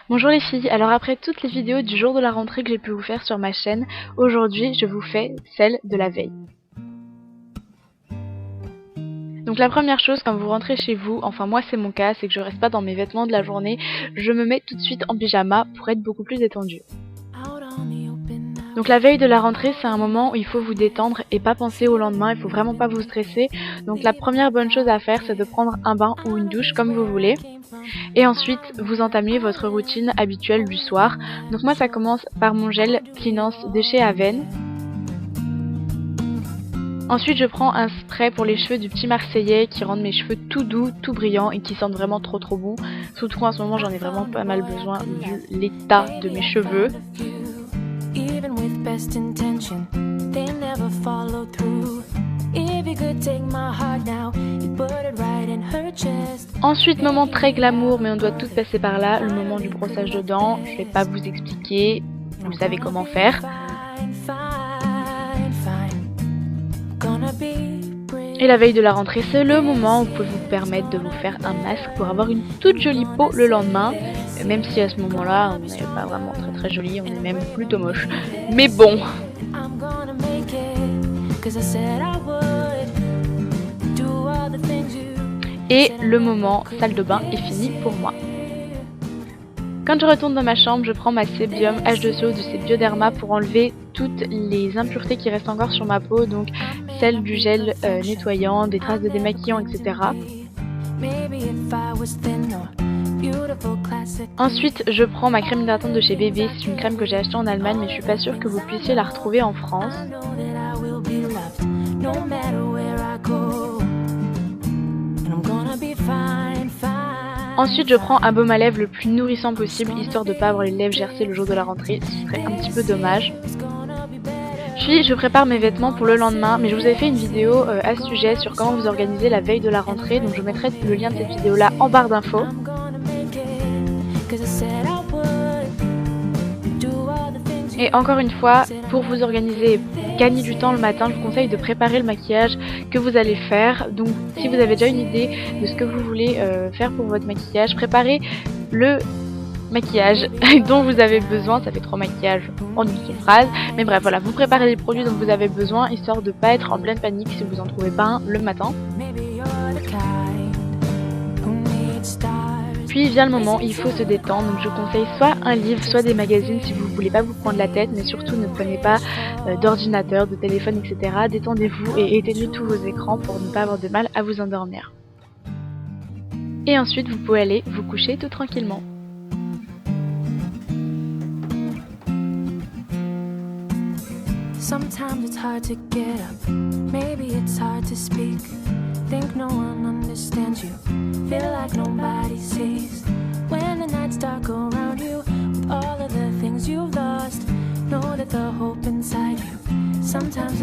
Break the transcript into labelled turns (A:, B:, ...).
A: Bonjour les filles, alors après toutes les vidéos du jour de la rentrée que j'ai pu vous faire sur ma chaîne, aujourd'hui je vous fais celle de la veille. Donc la première chose quand vous rentrez chez vous, enfin moi c'est mon cas, c'est que je reste pas dans mes vêtements de la journée, je me mets tout de suite en pyjama pour être beaucoup plus détendue. Donc la veille de la rentrée, c'est un moment où il faut vous détendre et pas penser au lendemain, il faut vraiment pas vous stresser. Donc la première bonne chose à faire, c'est de prendre un bain ou une douche comme vous voulez. Et ensuite, vous entamez votre routine habituelle du soir. Donc moi, ça commence par mon gel Cleanance de chez Aven. Ensuite, je prends un spray pour les cheveux du petit Marseillais qui rend mes cheveux tout doux, tout brillants et qui sentent vraiment trop bon. Surtout en ce moment, j'en ai vraiment pas mal besoin vu l'état de mes cheveux. Ensuite, moment très glamour, mais on doit tout passer par là, le moment du brossage de dents. Je vais pas vous expliquer, vous savez comment faire. Et la veille de la rentrée, c'est le moment où vous pouvez vous permettre de vous faire un masque pour avoir une toute jolie peau le lendemain. Même si à ce moment-là, on n'est pas vraiment très joli, on est même plutôt moche. Mais bon. Et le moment salle de bain est fini pour moi. Quand je retourne dans ma chambre, je prends ma Sébium H2O de chez Bioderma pour enlever toutes les impuretés qui restent encore sur ma peau, donc celles du gel nettoyant, des traces de démaquillant, etc. Ensuite, je prends ma crème hydratante de chez Bébé, c'est une crème que j'ai achetée en Allemagne, mais je suis pas sûre que vous puissiez la retrouver en France. Ensuite, je prends un baume à lèvres le plus nourrissant possible, histoire de pas avoir les lèvres gercées le jour de la rentrée, ce serait un petit peu dommage. Puis, je prépare mes vêtements pour le lendemain, mais je vous avais fait une vidéo à ce sujet sur comment vous organiser la veille de la rentrée, donc je mettrai le lien de cette vidéo là en barre d'infos. Et encore une fois, pour vous organiser et gagner du temps le matin, je vous conseille de préparer le maquillage que vous allez faire. Donc si vous avez déjà une idée de ce que vous voulez faire pour votre maquillage, préparez le maquillage dont vous avez besoin. Ça fait 3 maquillages en une seule phrase. Mais bref, voilà, vous préparez les produits dont vous avez besoin, histoire de ne pas être en pleine panique si vous n'en trouvez pas un le matin. Puis vient le moment, il faut se détendre, donc je conseille soit un livre, soit des magazines si vous voulez pas vous prendre la tête, mais surtout ne prenez pas d'ordinateur, de téléphone, etc. Détendez-vous et éteignez tous vos écrans pour ne pas avoir de mal à vous endormir. Et ensuite, vous pouvez aller vous coucher tout tranquillement. Sometimes it's hard to get up, maybe it's hard to speak. Think no one understands you, feel like nobody sees. When the nights dark around you, with all of the things you've lost, know that the hope inside you sometimes